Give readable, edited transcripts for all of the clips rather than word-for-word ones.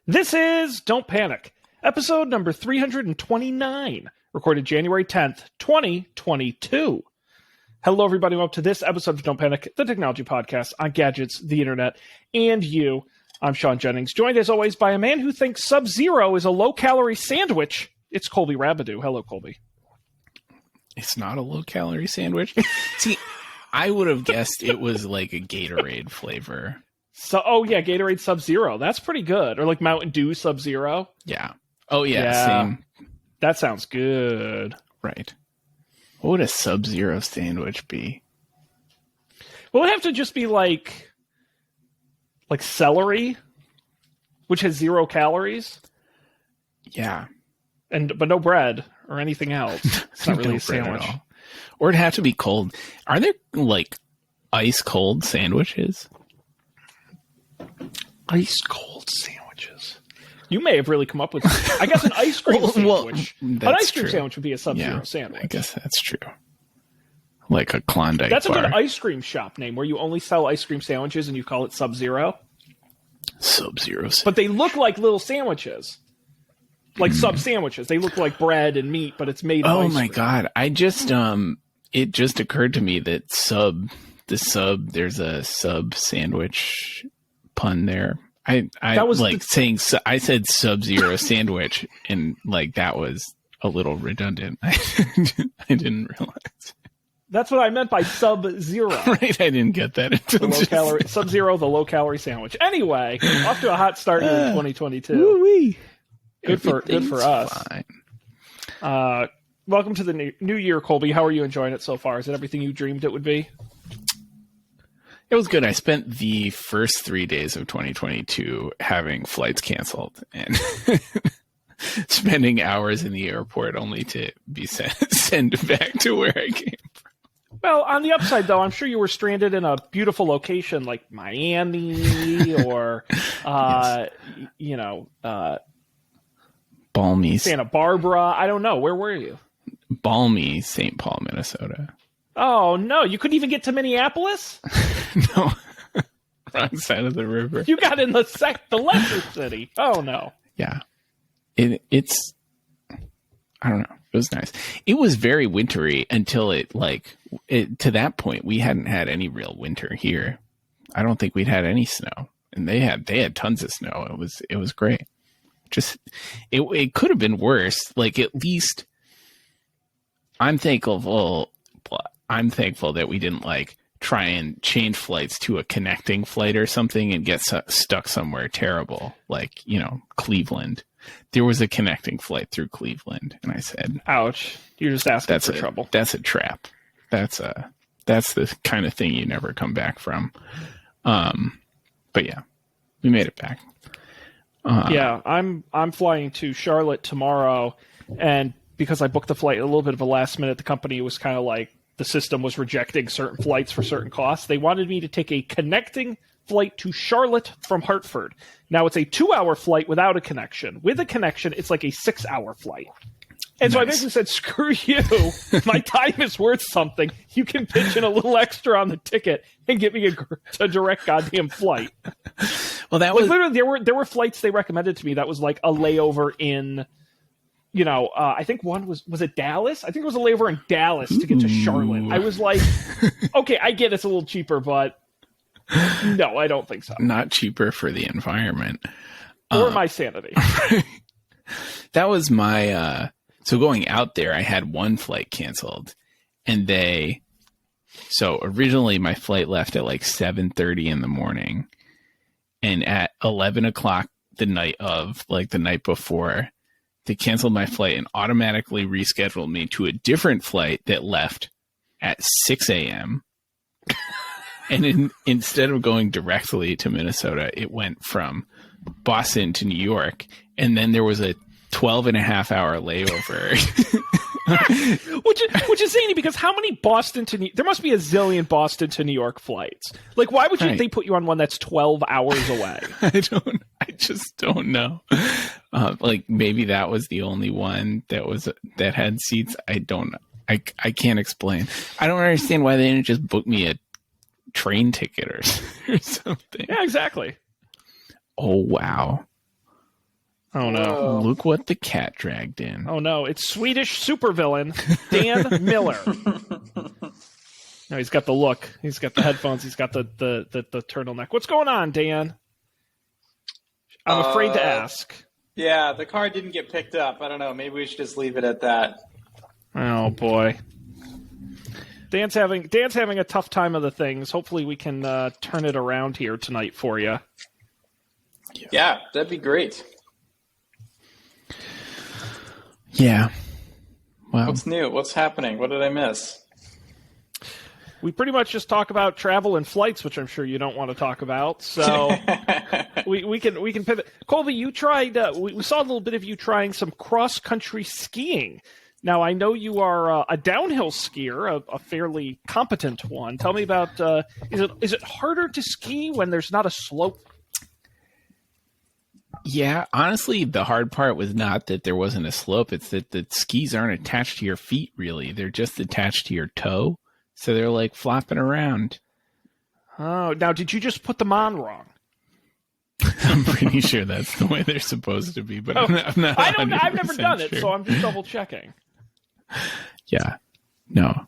This is Don't Panic, episode number 329, recorded January 10th, 2022. Hello, everybody. Welcome to this episode of Don't Panic, the technology podcast on gadgets, the internet, and you. I'm Sean Jennings, joined as always by a man who thinks Sub-Zero is a low-calorie sandwich. It's Colby Rabideau. Hello, Colby. It's not a low-calorie sandwich. See, I would have guessed it was like a Gatorade flavor. Gatorade Sub-Zero. That's pretty good. Or like Mountain Dew Sub-Zero. Yeah. Oh, yeah. Same. That sounds good. Right. What would a Sub-Zero sandwich be? Well, it'd have to just be like celery, which has 0 calories. Yeah. But no bread or anything else. It's not really a sandwich. Or it'd have to be cold. Are there like ice cold sandwiches? Ice cold sandwiches. You may have really come up with that. I guess an ice cream sandwich. An ice cream sandwich would be a Sub-Zero sandwich. I guess that's true. Like a Klondike That's bar. a good ice cream shop name where you only sell ice cream sandwiches and you call it Sub-Zero. Sub-Zero. But they look like little sandwiches. Like sub sandwiches. They look like bread and meat, but it's made of ice cream. God. I just it just occurred to me that there's a sub sandwich pun there. I said Sub-Zero sandwich, and like that was a little redundant. I didn't realize. That's what I meant by Sub-Zero. Right, I didn't get that until Sub-Zero, the low calorie sandwich. Anyway, off to a hot start here in 2022. Woo-wee. Good for us. Welcome to the new year, Colby. How are you enjoying it so far? Is it everything you dreamed it would be? It was good. I spent the first 3 days of 2022 having flights canceled and spending hours in the airport only to be sent back to where I came from. Well, on the upside, though, I'm sure you were stranded in a beautiful location like Miami or, balmy Santa Barbara. I don't know. Where were you? Balmy St. Paul, Minnesota. Oh, no. You couldn't even get to Minneapolis? No. Wrong side of the river. You got in the lesser city. Oh, no. Yeah. It's, I don't know. It was nice. It was very wintry until to that point, we hadn't had any real winter here. I don't think we'd had any snow. And they had tons of snow. It was great. Just, it could have been worse. Like, at least I'm thankful that we didn't try and change flights to a connecting flight or something and get stuck somewhere terrible, like, Cleveland. There was a connecting flight through Cleveland, and I said, "Ouch! You're just asking for trouble." That's a trap. That's the kind of thing you never come back from. But yeah, we made it back. I'm flying to Charlotte tomorrow, and because I booked the flight a little bit of a last minute, the company was kind of like the system was rejecting certain flights for certain costs. They wanted me to take a connecting flight to Charlotte from Hartford. Now it's a 2-hour flight without a connection. With a connection, it's like a 6-hour flight. And so I basically said, screw you. My time is worth something. You can pitch in a little extra on the ticket and get me a direct goddamn flight. Well, that was literally there were flights they recommended to me that was like a layover in, I think one was it Dallas? I think it was a layover in Dallas to get to Charlotte. I was like, okay, I get it's a little cheaper, but no, I don't think so. Not cheaper for the environment. Or my sanity. That was my... So going out there, I had one flight canceled, and so originally my flight left at 7:30 in the morning, and at 11 o'clock the night before, they canceled my flight and automatically rescheduled me to a different flight that left at 6 a.m. And instead of going directly to Minnesota, it went from Boston to New York, and then there was a 12.5-hour layover. which is zany, because how many Boston to there must be a zillion Boston to New York flights. Why would they put you on one that's 12 hours away? I just don't know. Maybe that was the only one that had seats. I don't know. I can't explain. I don't understand why they didn't just book me a train ticket or something. Yeah, exactly. Oh, wow. Oh no! Whoa. Look what the cat dragged in. Oh no! It's Swedish supervillain Dan Miller. No, he's got the look. He's got the headphones. He's got the turtleneck. What's going on, Dan? I'm afraid to ask. Yeah, the car didn't get picked up. I don't know. Maybe we should just leave it at that. Oh boy. Dan's having a tough time of the things. Hopefully we can turn it around here tonight for you. Yeah, that'd be great. Yeah. Well, What's new? What's happening? What did I miss? We pretty much just talk about travel and flights, which I'm sure you don't want to talk about. So we can pivot. Colby, you tried. We saw a little bit of you trying some cross country skiing. Now I know you are a downhill skier, a fairly competent one. Tell me about. Is it harder to ski when there's not a slope? yeah, honestly, the hard part was not that there wasn't a slope. It's that the skis aren't attached to your feet, really. They're just attached to your toe. So they're like flopping around. Oh, now did you just put them on wrong? I'm pretty sure that's the way they're supposed to be, but I'm not I've never done it, sure. so I'm just double checking. Yeah. No.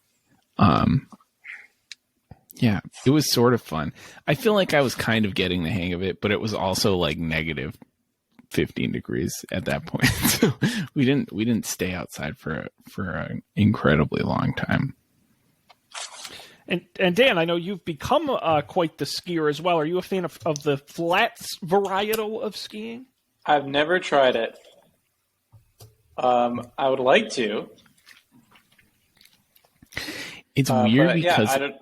Yeah, it was sort of fun. I feel like I was kind of getting the hang of it, but it was also like negative 15 degrees at that point. So we didn't stay outside for an incredibly long time. And Dan, I know you've become quite the skier as well. Are you a fan of the flats varietal of skiing? I've never tried it. I would like to. It's weird but, because I don't.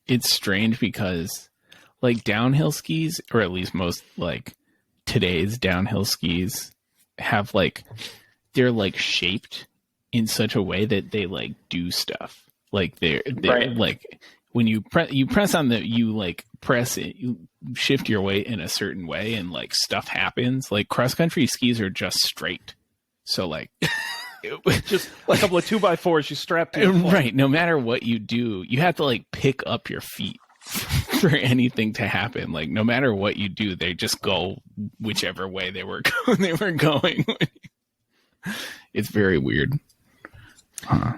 it's strange because like downhill skis, or at least most like today's downhill skis, have like they're like shaped in such a way that they like do stuff. Like they're Right. like when you press on the you like press it, you shift your weight in a certain way and like stuff happens. Like cross country skis are just straight. So like Just a couple of 2x4s you strap to your foot. right, no matter what you do, you have to like pick up your feet for anything to happen. Like no matter what you do, they just go whichever way they were going. It's very weird.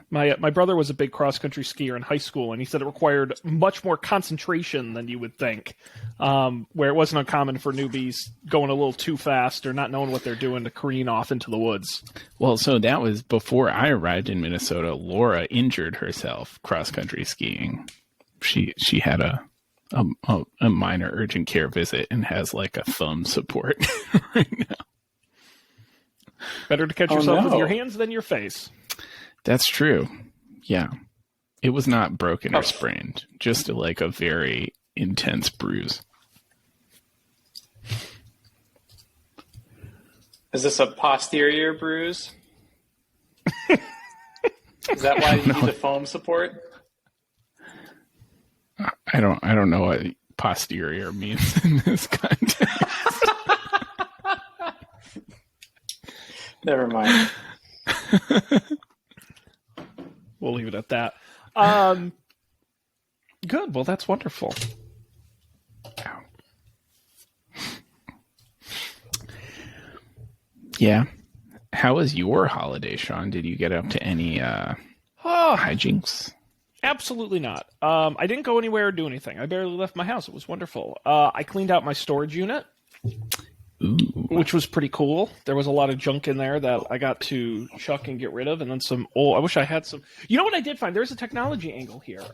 My brother was a big cross country skier in high school, and he said it required much more concentration than you would think. Where it wasn't uncommon for newbies going a little too fast or not knowing what they're doing to careen off into the woods. Well, so that was before I arrived in Minnesota. Laura injured herself cross country skiing. She had a minor urgent care visit and has like a thumb support right now. Better to catch yourself with your hands than your face. That's true. Yeah. It was not broken or sprained, just like a very intense bruise. Is this a posterior bruise? Is that why you need the foam support? I don't know what posterior means in this context. Never mind. We'll leave it at that. Good. Well, that's wonderful. Yeah. How was your holiday, Sean? Did you get up to any hijinks? Absolutely not. I didn't go anywhere or do anything. I barely left my house. It was wonderful. I cleaned out my storage unit, which was pretty cool. There was a lot of junk in there that I got to chuck and get rid of, and then some old. I wish I had some. You know what I did find? There's a technology angle here,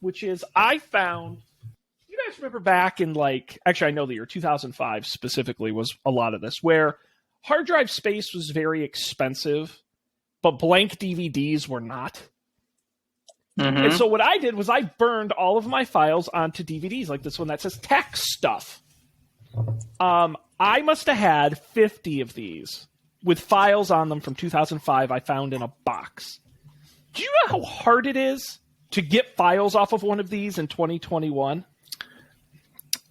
which is I found. You guys remember back in actually I know the year 2005 specifically was a lot of this, where hard drive space was very expensive, but blank DVDs were not. Mm-hmm. And so what I did was I burned all of my files onto DVDs, like this one that says tech stuff. I must have had 50 of these with files on them from 2005 I found in a box. Do you know how hard it is to get files off of one of these in 2021?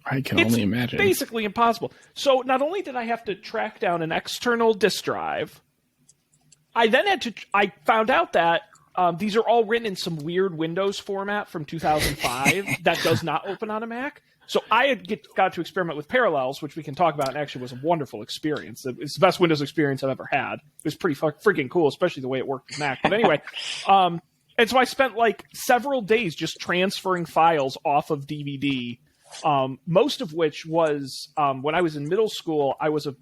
I can only imagine. Basically impossible. So not only did I have to track down an external disk drive, I found out that these are all written in some weird Windows format from 2005 that does not open on a Mac. So I had got to experiment with Parallels, which we can talk about, and actually was a wonderful experience. It's the best Windows experience I've ever had. It was pretty freaking cool, especially the way it worked with Mac. But anyway, and so I spent like several days just transferring files off of DVD, most of which was when I was in middle school, I was a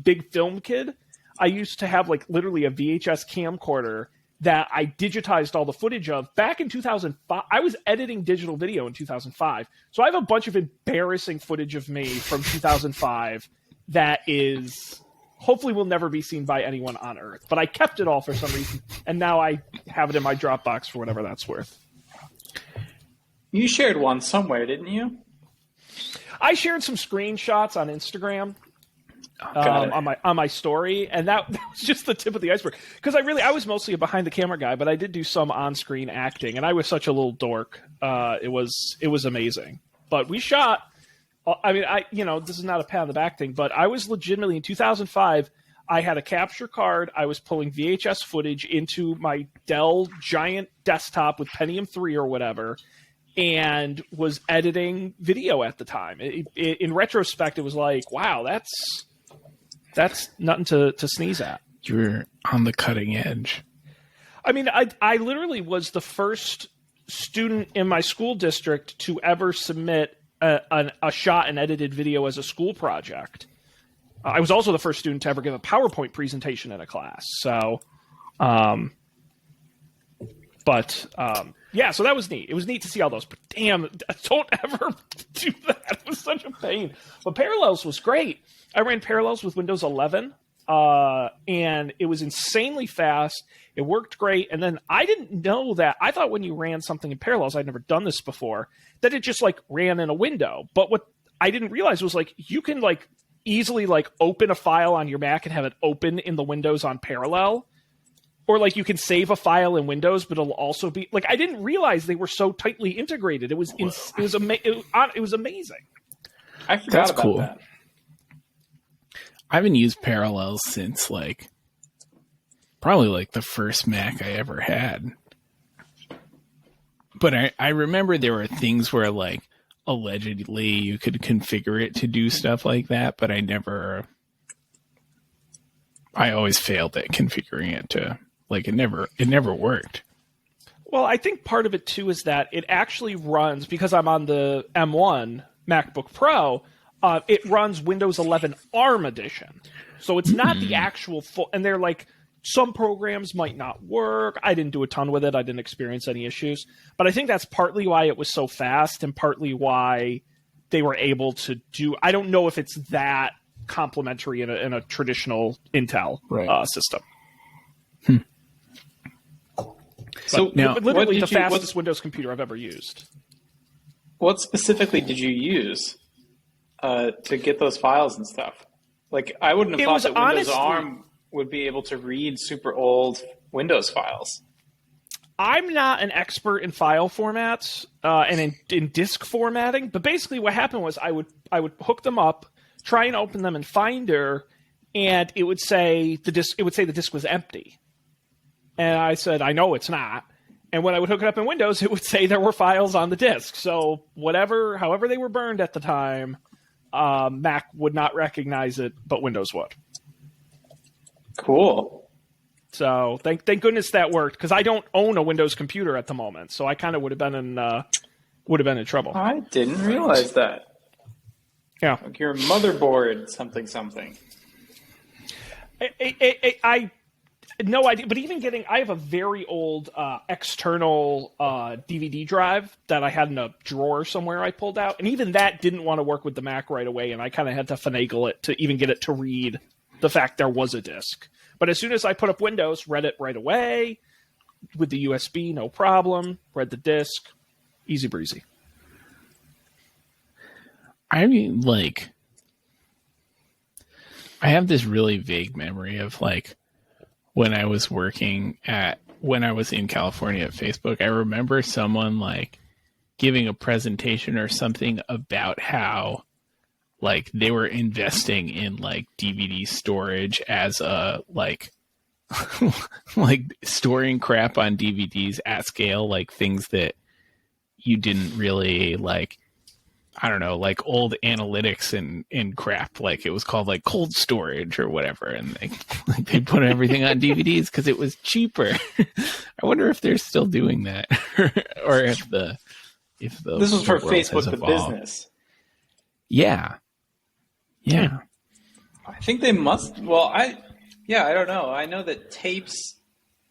big film kid. I used to have like literally a VHS camcorder that I digitized all the footage of back in 2005. I was editing digital video in 2005. So I have a bunch of embarrassing footage of me from 2005 that is hopefully will never be seen by anyone on Earth. But I kept it all for some reason, and now I have it in my Dropbox for whatever that's worth. You shared one somewhere, didn't you? I shared some screenshots on Instagram. Got it. On my story, and that was just the tip of the iceberg. Because I was mostly a behind the camera guy, but I did do some on screen acting, and I was such a little dork. It was amazing. But we shot. I mean, this is not a pat on the back thing, but I was legitimately in 2005. I had a capture card. I was pulling VHS footage into my Dell giant desktop with Pentium 3 or whatever, and was editing video at the time. In retrospect, it was like, wow, that's nothing to sneeze at. You were on the cutting edge. I mean, I literally was the first student in my school district to ever submit a shot and edited video as a school project. I was also the first student to ever give a PowerPoint presentation in a class. So, yeah, so that was neat. It was neat to see all those. But damn, don't ever do that. It was such a pain. But Parallels was great. I ran Parallels with Windows 11, and it was insanely fast. It worked great. And then I didn't know that. I thought when you ran something in Parallels, I'd never done this before, that it just like ran in a window. But what I didn't realize was like you can like easily like open a file on your Mac and have it open in the Windows on Parallel. Or like you can save a file in Windows, but it'll also be like I didn't realize they were so tightly integrated. It was amazing. I forgot That's about cool. that. I haven't used Parallels since like probably like the first Mac I ever had. But I remember there were things where like allegedly you could configure it to do stuff like that, but I always failed at configuring it to like it never worked. Well, I think part of it too is that it actually runs, because I'm on the M1 MacBook Pro, it runs Windows 11 ARM edition. So it's not the actual full, and they're like, some programs might not work. I didn't do a ton with it. I didn't experience any issues. But I think that's partly why it was so fast and partly why they were able to do, I don't know if it's that complementary in a traditional Intel system. So now, literally the fastest Windows computer I've ever used. What specifically did you use to get those files and stuff? Like, I wouldn't have thought that Windows ARM would be able to read super old Windows files. I'm not an expert in file formats and in disk formatting, but basically what happened was I would hook them up, try and open them in Finder, and it would say the disk was empty. And I said, I know it's not. And when I would hook it up in Windows, it would say there were files on the disk. So however they were burned at the time, Mac would not recognize it, but Windows would. Cool. So thank goodness that worked, because I don't own a Windows computer at the moment, so I kind of would have been in trouble. I didn't realize that. Yeah, like your motherboard something. I no idea, but even I have a very old external DVD drive that I had in a drawer somewhere I pulled out, and even that didn't want to work with the Mac right away, and I kind of had to finagle it to even get it to read the fact there was a disk. But as soon as I put up Windows, read it right away with the USB, no problem. Read the disk, easy breezy. I mean, like, I have this really vague memory of like when I was in California at Facebook. I remember someone like giving a presentation or something about how like they were investing in like DVD storage as a like like storing crap on DVDs at scale, like things that you didn't really like I don't know, like old analytics and crap. Like it was called like cold storage or whatever, and they put everything on DVDs because it was cheaper. I wonder if they're still doing that, or if the this was for Facebook the business. Yeah. I think they must. Well, I don't know. I know that tapes.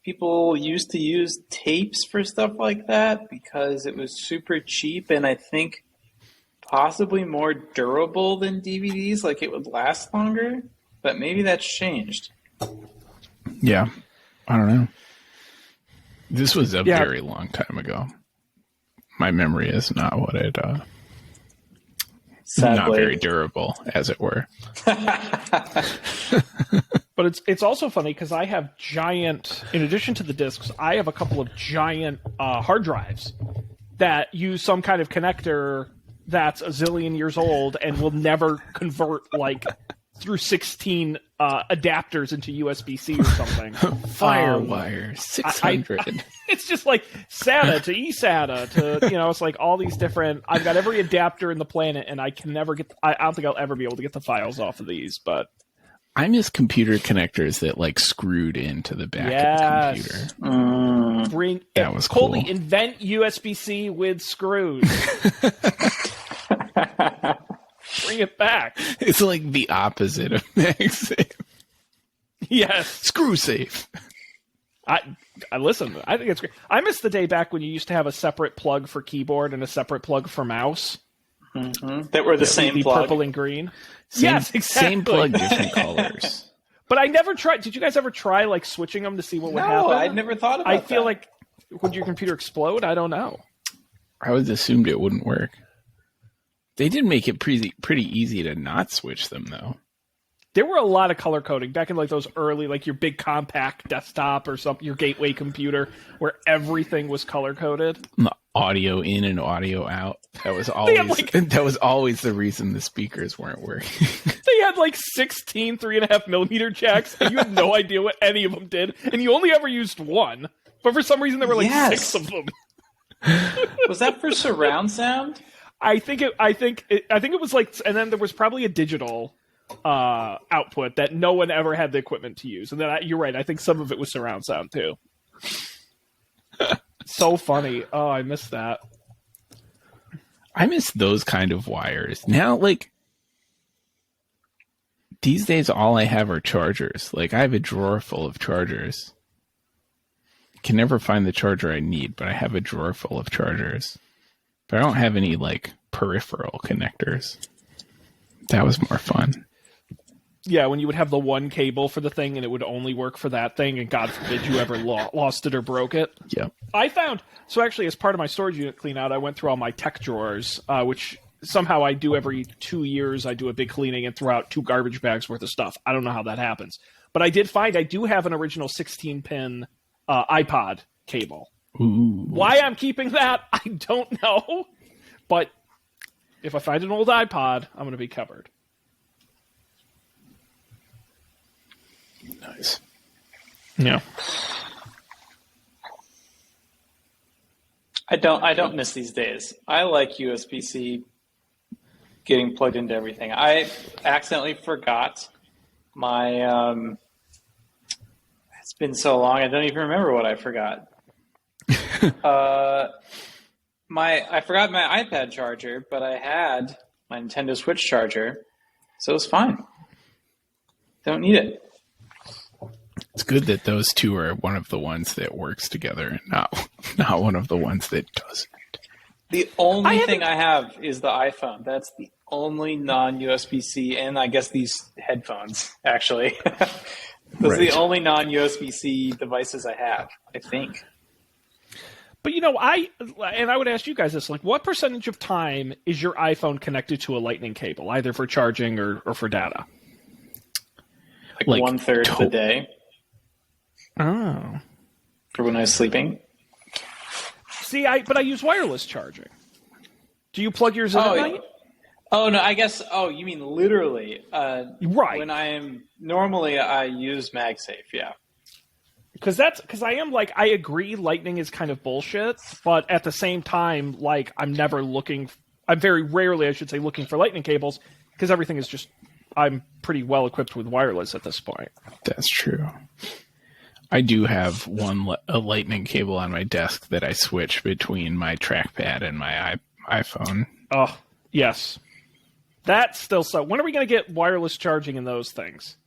People used to use tapes for stuff like that because it was super cheap, and I think possibly more durable than DVDs. Like it would last longer, but maybe that's changed. Yeah, I don't know. This was a very long time ago. My memory is not what it. Sadly. Not very durable, as it were. But it's also funny because I have giant, in addition to the discs, I have a couple of giant hard drives that use some kind of connector that's a zillion years old and will never convert like through 16 adapters into USB-C or something. Firewire 600. It's just like SATA to eSATA to, it's like all these different, I've got every adapter in the planet and I can never get, I don't think I'll ever be able to get the files off of these, but. I miss computer connectors that like screwed into the back of the computer. That was cool. Coley, invent USB-C with screws. Bring it back. It's like the opposite of MagSafe. Yes. Screw safe. I listen, I think it's great. I miss the day back when you used to have a separate plug for keyboard and a separate plug for mouse. Mm-hmm. That were the same plug. Purple and green. Yes, exactly. Same plug, different colors. But I never tried. Did you guys ever try like switching them to see what would happen? No, I'd never thought about that. I feel like, would your computer explode? I don't know. I was assumed it wouldn't work. They did make it pretty easy to not switch them, though. There were a lot of color coding back in like those early, like your big compact desktop or something, your gateway computer, where everything was color coded. Audio in and audio out. That was always the reason the speakers weren't working. They had like 16 3.5mm jacks, and you had no idea what any of them did, and you only ever used one. But for some reason, there were like 6 of them. Was that for surround sound? I think it was like, and then there was probably a digital output that no one ever had the equipment to use. And then you're right. I think some of it was surround sound too. So funny. Oh, I missed that. I miss those kind of wires. Now, like, these days, all I have are chargers. Like, I have a drawer full of chargers. Can never find the charger I need, but I have a drawer full of chargers. But I don't have any, like, peripheral connectors. That was more fun. Yeah, when you would have the one cable for the thing and it would only work for that thing, and God forbid you ever lost it or broke it. Yeah. I found, so actually as part of my storage unit clean out, I went through all my tech drawers, which somehow I do every 2 years. I do a big cleaning and throw out 2 garbage bags worth of stuff. I don't know how that happens. But I did find I do have an original 16-pin iPod cable. Ooh. Why I'm keeping that, I don't know. But if I find an old iPod, I'm going to be covered. Nice. Yeah. I don't miss these days. I like USB-C getting plugged into everything. I accidentally forgot my it's been so long I don't even remember what I forgot. I forgot my iPad charger, but I had my Nintendo Switch charger, so it's fine. Don't need it. It's good that those two are one of the ones that works together and not one of the ones that doesn't. The only thing I have is the iPhone. That's the only non-USB-C, and I guess these headphones, actually. Those are the only non-USB-C devices I have, I think. But, I would ask you guys this, like, what percentage of time is your iPhone connected to a lightning cable, either for charging or for data? Like 1/3 of the day. Oh. For when I was sleeping. See, but I use wireless charging. Do you plug yours in at night? Oh, no, I guess, you mean literally. Right. When normally I use MagSafe, yeah. Because I am like, I agree lightning is kind of bullshit, but at the same time, like, I'm never looking, I'm very rarely, I should say, looking for lightning cables because everything is just, I'm pretty well equipped with wireless at this point. That's true. I do have a lightning cable on my desk that I switch between my trackpad and my iPhone. Oh, yes. That's still so. When are we going to get wireless charging in those things?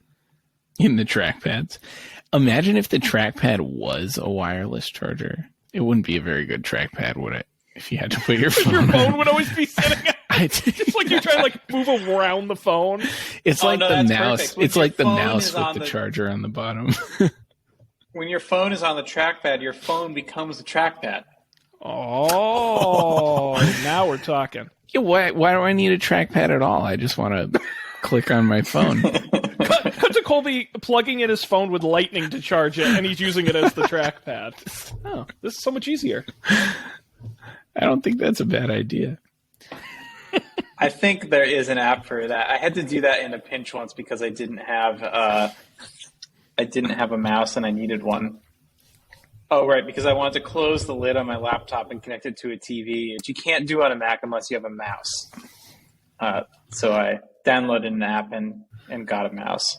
In the trackpads. Imagine if the trackpad was a wireless charger. It wouldn't be a very good trackpad, would it? If you had to put your phone Your phone would always be sitting out. It's like you're trying to move around the phone. It's like the mouse. It's like the mouse with the charger on the bottom. When your phone is on the trackpad, your phone becomes the trackpad. Oh, now we're talking. Yeah, why do I need a trackpad at all? I just want to click on my phone. Cut to Colby plugging in his phone with lightning to charge it, and he's using it as the trackpad. Oh, this is so much easier. I don't think that's a bad idea. I think there is an app for that. I had to do that in a pinch once because I didn't have a mouse and I needed one. Oh, right, because I wanted to close the lid on my laptop and connect it to a TV, which you can't do on a Mac unless you have a mouse. So I downloaded an app and got a mouse.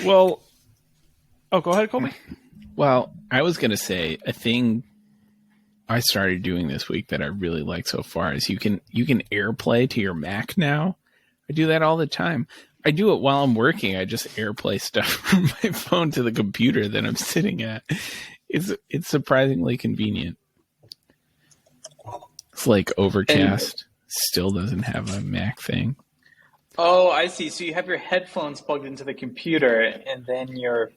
Well, go ahead, Colby. Well, I was going to say a thing I started doing this week that I really like so far is you can AirPlay to your Mac now. I do that all the time. I do it while I'm working. I just AirPlay stuff from my phone to the computer that I'm sitting at. It's surprisingly convenient. It's like Overcast still doesn't have a Mac thing. Oh, I see. So you have your headphones plugged into the computer, and then you're...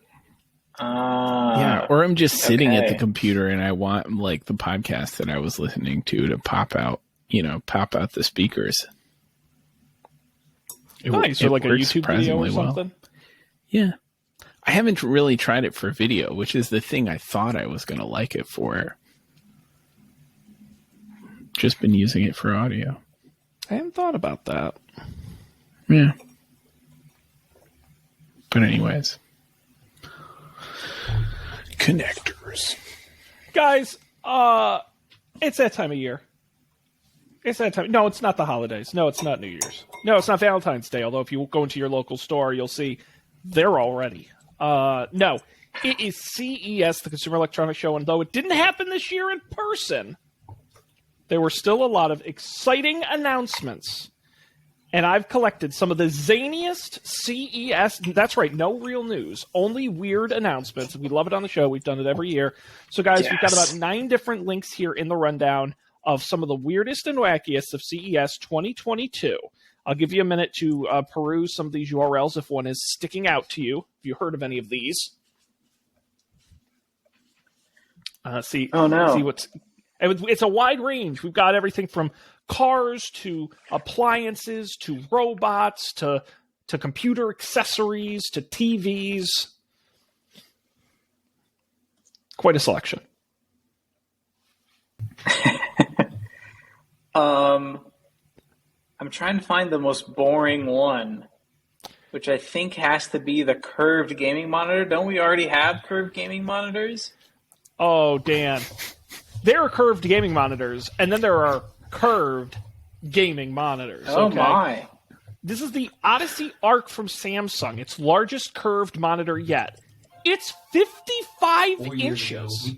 yeah, or I'm just sitting at the computer and I want like the podcast that I was listening to pop out the speakers. Nice, or like a YouTube video or something? Well. Yeah. I haven't really tried it for video, which is the thing I thought I was going to like it for. Just been using it for audio. I hadn't thought about that. Yeah. But anyways. Connectors. Guys, it's that time of year. It's that time. No, it's not the holidays. No, it's not New Year's. No, it's not Valentine's Day, although if you go into your local store, you'll see they're all ready. No, it is CES, the Consumer Electronics Show, and though it didn't happen this year in person, there were still a lot of exciting announcements. And I've collected some of the zaniest CES. That's right, no real news, only weird announcements. We love it on the show. We've done it every year. So, guys, We've got about 9 different links here in the rundown of some of the weirdest and wackiest of CES 2022. I'll give you a minute to peruse some of these URLs if one is sticking out to you. Have you heard of any of these? See what's... It's a wide range. We've got everything from cars to appliances to robots to computer accessories to TVs. Quite a selection. I'm trying to find the most boring one, which I think has to be the curved gaming monitor. Don't we already have curved gaming monitors? Oh, Dan. There are curved gaming monitors, and then there are curved gaming monitors. Oh, okay? my. This is the Odyssey Arc from Samsung, its largest curved monitor yet. It's 55 inches.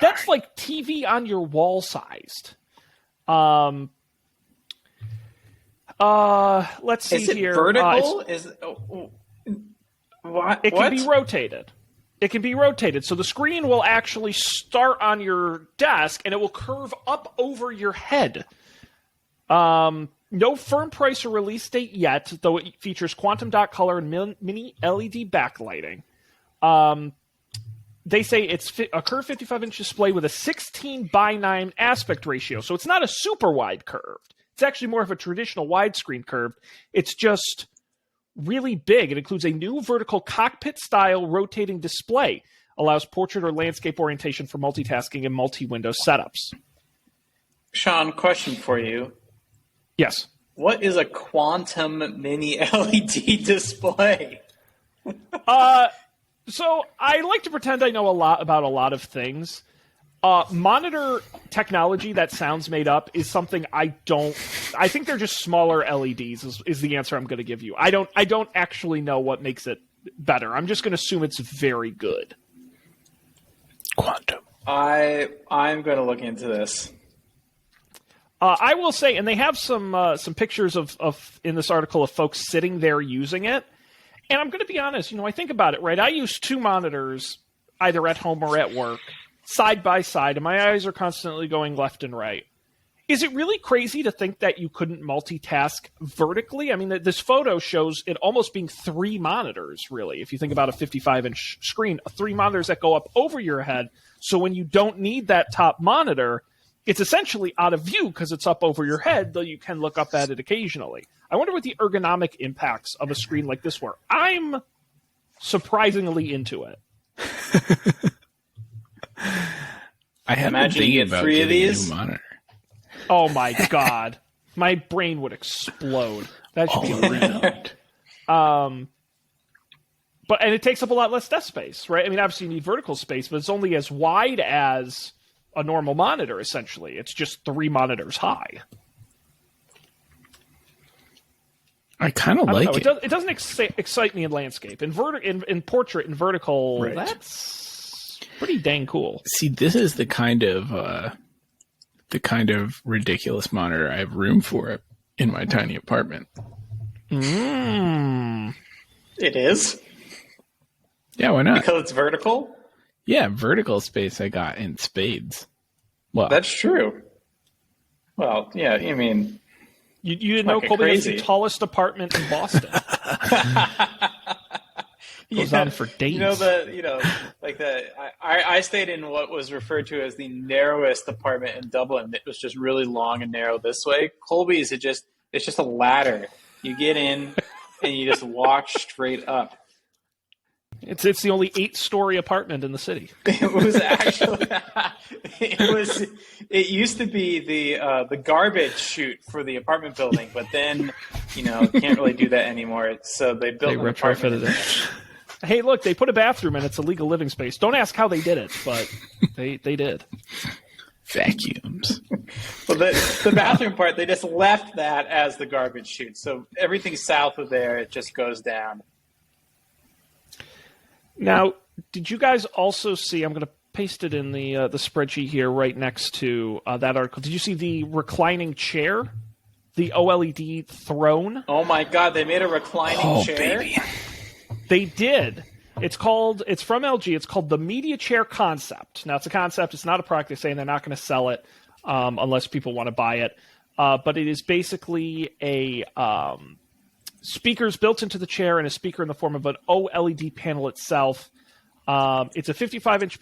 That's like TV on your wall sized. Let's see here. Is it vertical? It can be rotated. It can be rotated. So the screen will actually start on your desk and it will curve up over your head. No firm price or release date yet, though it features quantum dot color and mini LED backlighting. They say it's a curved 55-inch display with a 16:9 aspect ratio. So it's not a super wide curved. It's actually more of a traditional widescreen curved. It's just really big. It includes a new vertical cockpit-style rotating display. Allows portrait or landscape orientation for multitasking and multi-window setups. Sean, question for you. Yes. What is a quantum mini LED display? So I like to pretend I know a lot about a lot of things. Monitor technology that sounds made up is something I don't. I think they're just smaller LEDs. Is the answer I'm going to give you. I don't actually know what makes it better. I'm just going to assume it's very good. Quantum. I'm going to look into this. I will say, and they have some pictures of in this article of folks sitting there using it. And I'm going to be honest. I think about it. Right, I use 2 monitors either at home or at work, side by side, and my eyes are constantly going left and right. Is it really crazy to think that you couldn't multitask vertically? I mean, this photo shows it almost being 3 monitors, really. If you think about a 55-inch screen, 3 monitors that go up over your head. So when you don't need that top monitor, it's essentially out of view because it's up over your head, though you can look up at it occasionally. I wonder what the ergonomic impacts of a screen like this were. I'm surprisingly into it. I have Imagine you get 3 of these. A new monitor. Oh my god, my brain would explode. That should be great. And it takes up a lot less desk space, right? I mean, obviously you need vertical space, but it's only as wide as a normal monitor. Essentially, it's just 3 monitors high. I kind of like it. It doesn't excite me in landscape. In portrait and vertical, right. That's pretty dang cool. See, this is the kind of ridiculous monitor I have room for in my tiny apartment. It is? Yeah, why not? Because it's vertical? Yeah, vertical space I got in spades. Well, that's true. Well, yeah, I mean... You didn't know Colby has the tallest apartment in Boston. Goes on for days. I stayed in what was referred to as the narrowest apartment in Dublin. It was just really long and narrow this way. Colby's, it's just a ladder. You get in and you just walk straight up. It's the only 8-story apartment in the city. It was actually it used to be the garbage chute for the apartment building, but then can't really do that anymore. So they built an apartment. Hey, look, they put a bathroom in. It's a legal living space. Don't ask how they did it, but they did. Vacuums. Well, the bathroom part, they just left that as the garbage chute. So everything south of there, it just goes down. Now, did you guys also see, I'm going to paste it in the spreadsheet here right next to that article. Did you see the reclining chair? The OLED throne? Oh my god, they made a reclining chair? Baby. They did. It's from LG. It's called the Media Chair Concept. Now, it's a concept. It's not a product. They're saying they're not going to sell it unless people want to buy it. But it is basically a... speakers built into the chair and a speaker in the form of an OLED panel itself. It's a 55-inch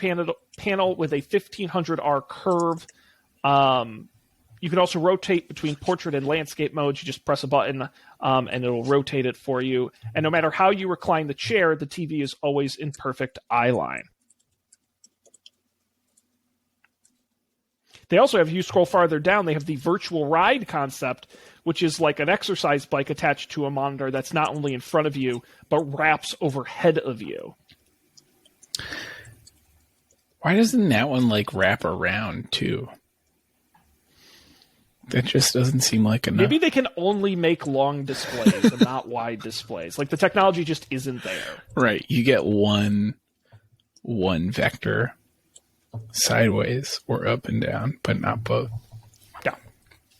panel with a 1500R curve. You can also rotate between portrait and landscape modes. You just press a button and it'll rotate it for you. And no matter how you recline the chair, the TV is always in perfect eye line. They also have, you scroll farther down, they have the virtual ride concept, which is like an exercise bike attached to a monitor that's not only in front of you, but wraps overhead of you. Why doesn't that one wrap around too? That just doesn't seem like enough. Maybe they can only make long displays and not wide displays. Like the technology just isn't there. Right. You get one vector sideways or up and down, but not both. Yeah.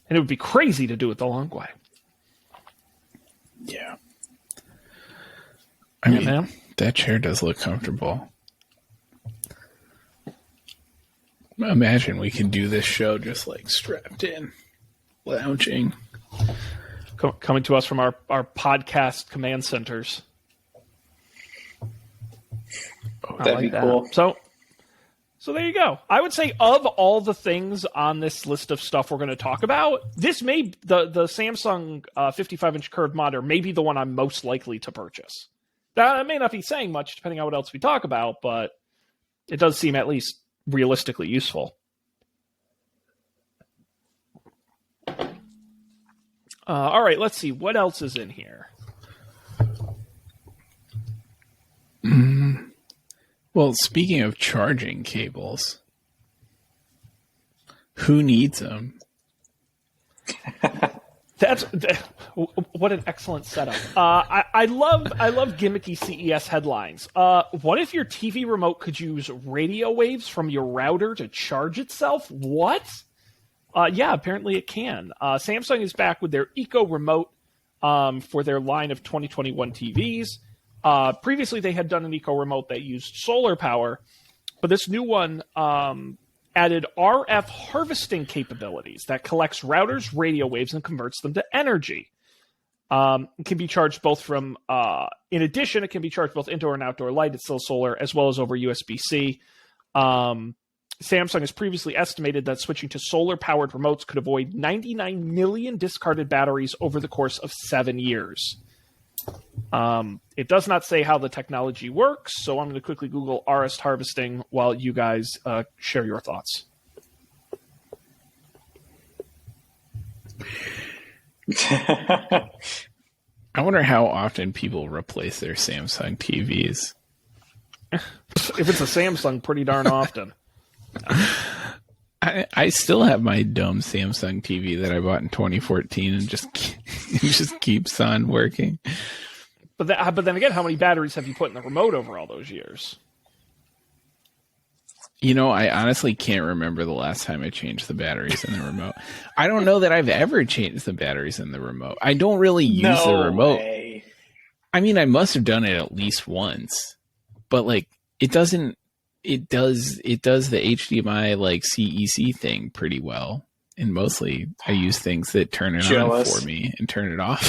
And it would be crazy to do it the long way. Yeah. I mean, that chair does look comfortable. Imagine we can do this show just strapped in, lounging. Coming to us from our podcast command centers. Oh, that'd be cool. So there you go. I would say of all the things on this list of stuff we're going to talk about, this may the Samsung 55-inch curved monitor may be the one I'm most likely to purchase. That may not be saying much depending on what else we talk about, but it does seem at least realistically useful. All right, let's see. What else is in here? Well, speaking of charging cables, who needs them? What an excellent setup. I love gimmicky CES headlines. What if your TV remote could use radio waves from your router to charge itself? What? Yeah, apparently it can. Samsung is back with their Eco Remote for their line of 2021 TVs. Previously, they had done an Eco Remote that used solar power, but this new one added RF harvesting capabilities that collects routers' radio waves and converts them to energy. It can be charged both from, in addition, it can be charged both indoor and outdoor light. It's still solar, as well as over USB-C. Samsung has previously estimated that switching to solar-powered remotes could avoid 99 million discarded batteries over the course of 7 years. It does not say how the technology works, so I'm going to quickly Google RF harvesting while you guys share your thoughts. I wonder how often people replace their Samsung TVs. If it's a Samsung, pretty darn often. I still have my dumb Samsung TV that I bought in 2014 and just keeps on working. But then again, how many batteries have you put in the remote over all those years? You know, I honestly can't remember the last time I changed the batteries in the remote. I don't know that I've ever changed the batteries in the remote. I don't really use the remote. Way. I mean, I must have done it at least once, but like it does the HDMI like CEC thing pretty well. And mostly I use things that turn it on for me and turn it off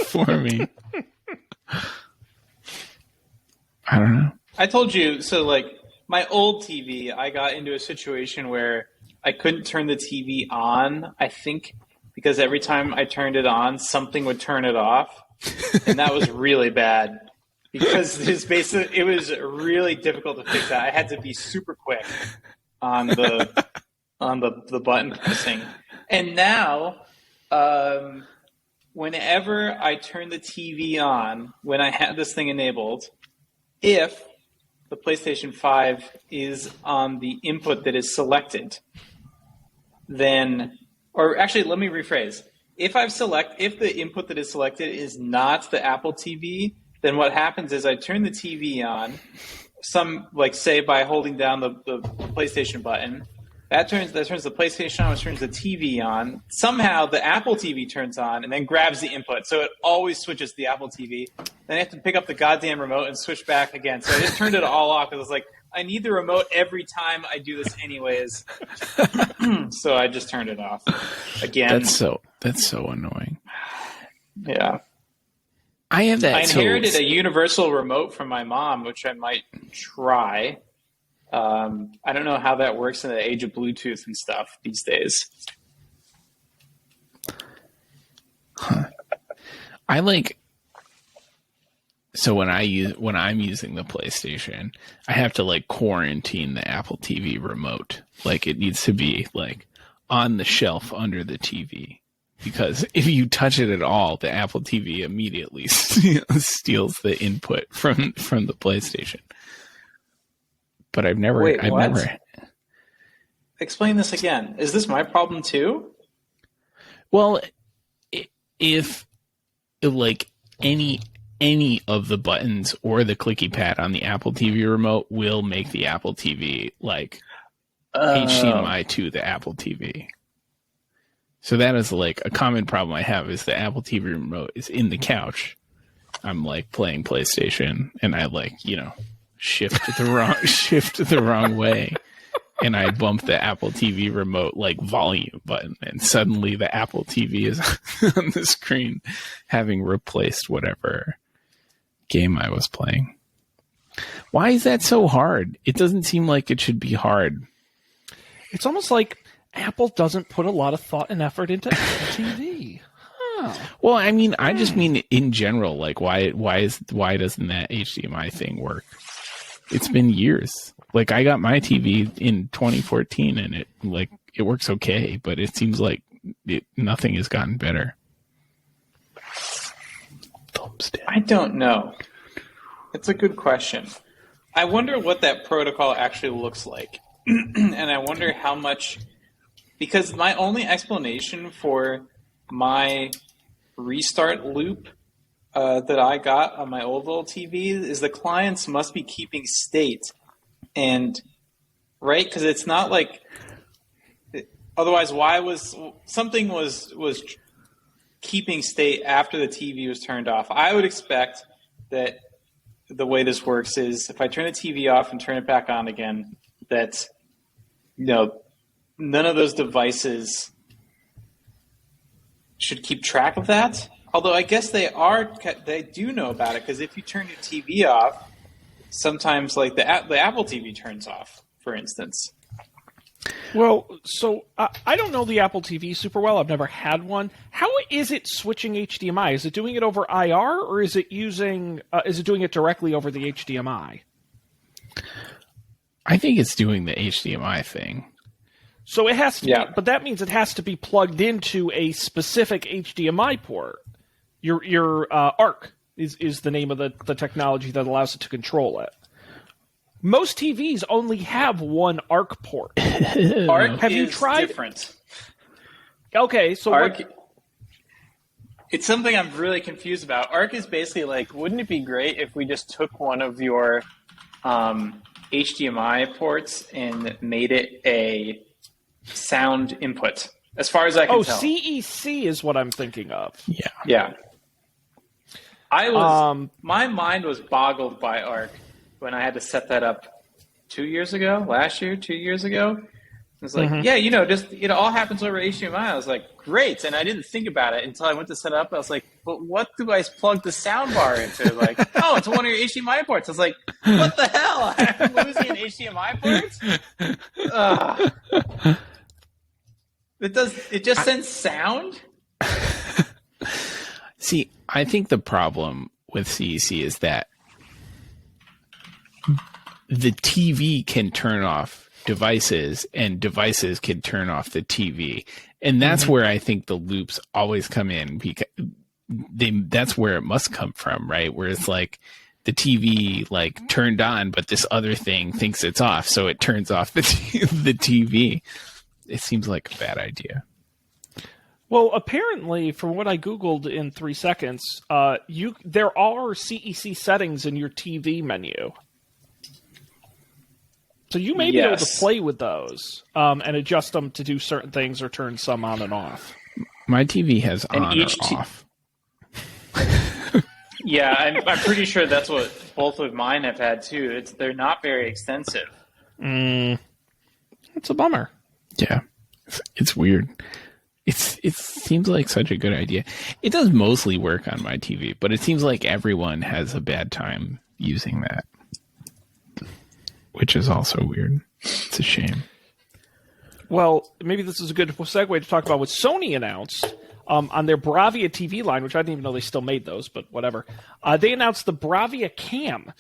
for me. I don't know. I told you, so like my old TV, I got into a situation where I couldn't turn the TV on, I think, because every time I turned it on, something would turn it off. And that was really bad. Because it was really difficult to fix that. I had to be super quick on the button pressing. And now, whenever I turn the TV on, when I have this thing enabled, if the PlayStation 5 is on the input that is selected, then, or actually, let me rephrase. If the input that is selected is not the Apple TV, then what happens is I turn the TV on, say by holding down the PlayStation button. That turns the PlayStation on, which turns the TV on. Somehow the Apple TV turns on and then grabs the input. So it always switches to the Apple TV. Then I have to pick up the goddamn remote and switch back again. So I just turned it all off because I was like, I need the remote every time I do this anyways. So I just turned it off again. That's so annoying. Yeah. I have that. I inherited a universal remote from my mom, which I might try. I don't know how that works in the age of Bluetooth and stuff these days. Huh. So when I'm using the PlayStation, I have to like quarantine the Apple TV remote. Like it needs to be like on the shelf under the TV. Because if you touch it at all, the Apple TV immediately steals the input from the PlayStation. But I've never. Explain this again. Is this my problem too? Well, if like any of the buttons or the clicky pad on the Apple TV remote will make the Apple TV like HDMI to the Apple TV. So that is like a common problem I have is the Apple TV remote is in the couch. I'm like playing PlayStation and I shift the wrong way. And I bump the Apple TV remote like volume button and suddenly the Apple TV is on the screen having replaced whatever game I was playing. Why is that so hard? It doesn't seem like it should be hard. It's almost like Apple doesn't put a lot of thought and effort into Apple TV. Huh. Well, I mean, I just mean in general, like why doesn't that HDMI thing work? It's been years. Like I got my TV in 2014 and it works okay, but it seems like nothing has gotten better. I don't know. It's a good question. I wonder what that protocol actually looks like. And I wonder how much, because my only explanation for my restart loop that I got on my old little TV is the clients must be keeping state. And, right? Because it's not like, otherwise, why was, something was keeping state after the TV was turned off. I would expect that the way this works is if I turn the TV off and turn it back on again, that, none of those devices should keep track of that. Although I guess they do know about it, because if you turn your TV off, sometimes like the Apple TV turns off, for instance. Well, so I don't know the Apple TV super well. I've never had one. How is it switching HDMI? Is it doing it over IR, or is it doing it directly over the HDMI? I think it's doing the HDMI thing. So it has to be, but that means it has to be plugged into a specific HDMI port. Your Arc is the name of the technology that allows it to control it. Most TVs only have one Arc port. Arc have you is tried? Different. Okay, so Arc. It's something I'm really confused about. Arc is basically like, wouldn't it be great if we just took one of your HDMI ports and made it a sound input? As far as I can tell. CEC is what I'm thinking of. Yeah. My mind was boggled by Arc when I had to set that up 2 years ago, 2 years ago. It's like, just it all happens over HDMI. I was like, great. And I didn't think about it until I went to set it up. I was like, but what do I plug the sound bar into? Like, oh, it's one of your HDMI ports. I was like, what the hell? I'm losing an HDMI port? It just sends sound? See, I think the problem with CEC is that the TV can turn off devices and devices can turn off the TV. And that's where I think the loops always come in, because that's where it must come from, right? Where it's like the TV like turned on, but this other thing thinks it's off. So it turns off the TV. It seems like a bad idea. Well, apparently, from what I Googled in 3 seconds, there are CEC settings in your TV menu. So you may be able to play with those and adjust them to do certain things or turn some on and off. My TV has on or off. Yeah, I'm pretty sure that's what both of mine have had too. They're not very extensive. It's a bummer. Yeah, it's weird. It seems like such a good idea. It does mostly work on my TV, but it seems like everyone has a bad time using that, which is also weird. It's a shame. Well, maybe this is a good segue to talk about what Sony announced on their Bravia TV line, which I didn't even know they still made those, but whatever. They announced the Bravia Cam,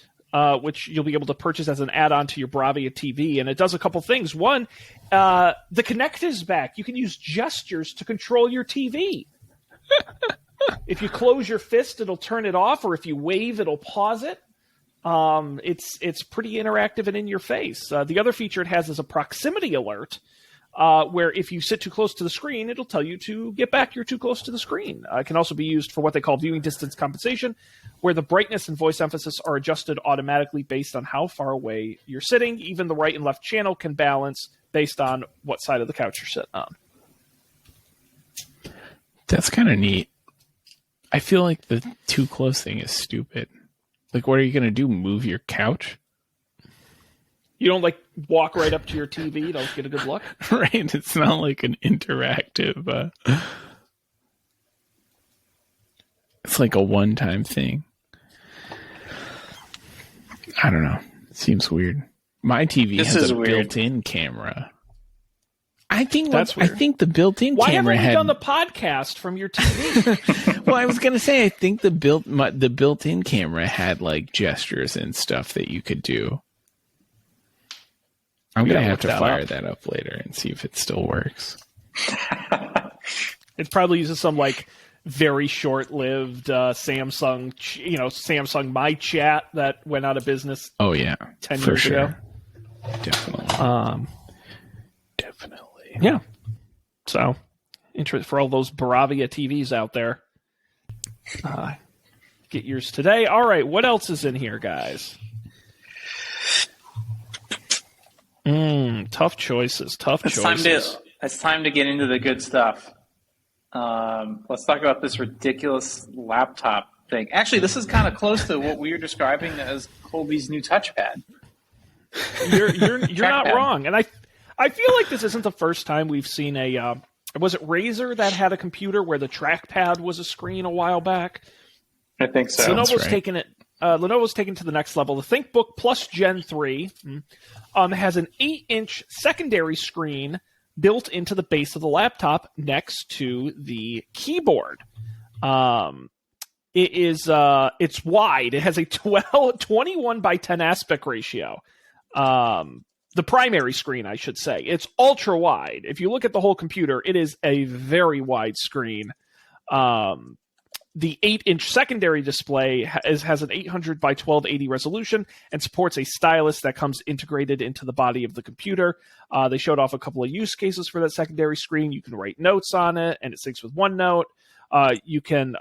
which you'll be able to purchase as an add-on to your Bravia TV, and it does a couple things. One, the Kinect is back. You can use gestures to control your TV. If you close your fist, it'll turn it off, or if you wave, it'll pause it. It's pretty interactive and in your face. The other feature it has is a proximity alert, where if you sit too close to the screen, it'll tell you to get back. You're too close to the screen. It can also be used for what they call viewing distance compensation, where the brightness and voice emphasis are adjusted automatically based on how far away you're sitting. Even the right and left channel can balance based on what side of the couch you're sitting on. That's kind of neat. I feel like the too close thing is stupid. Like, what are you going to do? Move your couch? You don't, like, walk right up to your TV, don't get a good look? Right. It's not like an interactive... It's like a one-time thing. I don't know. It seems weird. My TV has a built-in camera. I think the built-in camera had... Why haven't we done the podcast from your TV? Well, I was going to say, I think the built-in camera had, like, gestures and stuff that you could do. I'm going to have to fire that up later and see if it still works. It probably uses some, like, very short-lived Samsung, Samsung My Chat that went out of business. Oh yeah, 10 for years sure. ago. Definitely. Definitely. Yeah. So, for all those Bravia TVs out there, get yours today. All right, what else is in here, guys? Tough choices. It's time to get into the good stuff. Let's talk about this ridiculous laptop thing. Actually, this is kind of close to what we were describing as Colby's new touchpad. You're not wrong, and I feel like this isn't the first time we've seen a. Was it Razer that had a computer where the trackpad was a screen a while back? I think so. Lenovo's taken it. Lenovo's taken it to the next level. The Thinkbook Plus Gen 3 has an 8-inch secondary screen built into the base of the laptop next to the keyboard. It's wide. It has a 21 by 10 aspect ratio. The primary screen, I should say. It's ultra wide. If you look at the whole computer, it is a very wide screen. The 8-inch secondary display has an 800 by 1280 resolution and supports a stylus that comes integrated into the body of the computer. They showed off a couple of use cases for that secondary screen. You can write notes on it, and it syncs with OneNote. You can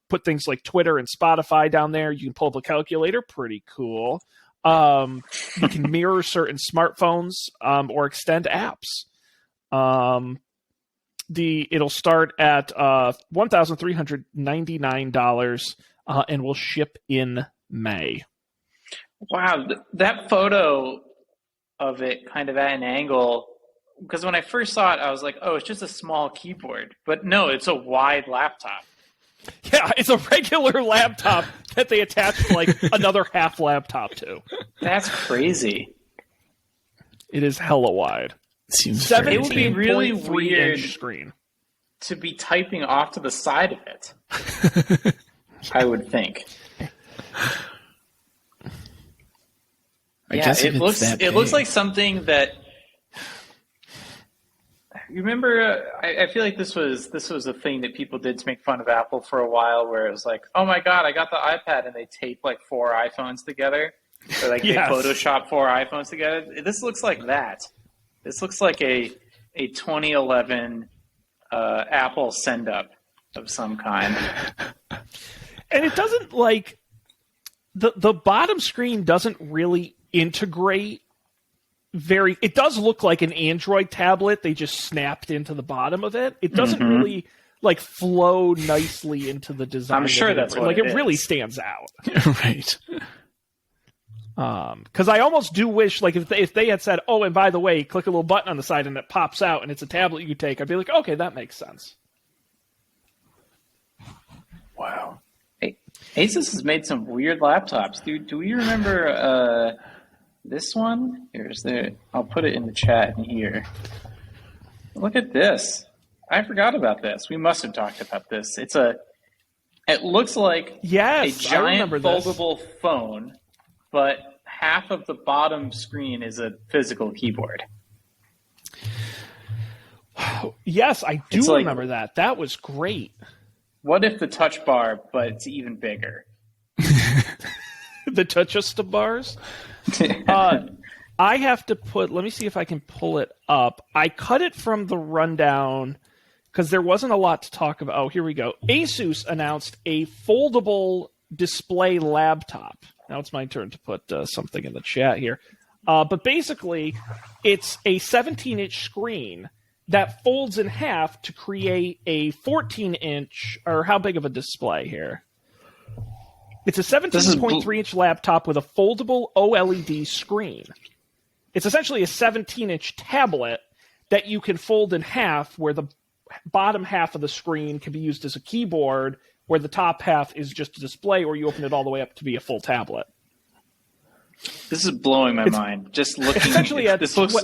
put things like Twitter and Spotify down there. You can pull up a calculator. Pretty cool. You can mirror certain smartphones or extend apps. It'll start at $1,399 and will ship in May. Wow, that photo of it kind of at an angle, because when I first saw it, I was like, oh, it's just a small keyboard. But no, it's a wide laptop. Yeah, it's a regular laptop that they attached like another half laptop to. That's crazy. It is hella wide. Seems it would be really 17.3 weird inch screen to be typing off to the side of it. I would think. I guess it looks like something that. You remember? I feel like this was a thing that people did to make fun of Apple for a while, where it was like, "Oh my God, I got the iPad," and they tape like 4 iPhones together, or like they Photoshop 4 iPhones together. This looks like that. This looks like a 2011 Apple send up of some kind. And it doesn't like the bottom screen doesn't really integrate it does look like an Android tablet. They just snapped into the bottom of it. It doesn't really like flow nicely into the design. I'm sure that's what it really stands out. Right. Because I almost do wish, like, if they had said, oh, and by the way, click a little button on the side and it pops out and it's a tablet you take, I'd be like, okay, that makes sense. Wow. Hey, Asus has made some weird laptops. Do we remember this one? I'll put it in the chat in here. Look at this. I forgot about this. We must have talked about this. It looks like a giant foldable phone, but half of the bottom screen is a physical keyboard. Yes, I do remember that. That was great. What if the touch bar, but it's even bigger? The touch-ust bars? I have to let me see if I can pull it up. I cut it from the rundown because there wasn't a lot to talk about. Oh, here we go. Asus announced a foldable display laptop. Now it's my turn to put something in the chat here. But basically, it's a 17-inch screen that folds in half to create a 14-inch, or how big of a display here? It's a 17.3-inch laptop with a foldable OLED screen. It's essentially a 17-inch tablet that you can fold in half, where the bottom half of the screen can be used as a keyboard, where the top half is just a display, or you open it all the way up to be a full tablet. This is blowing my mind. Just looking. Essentially, this looks.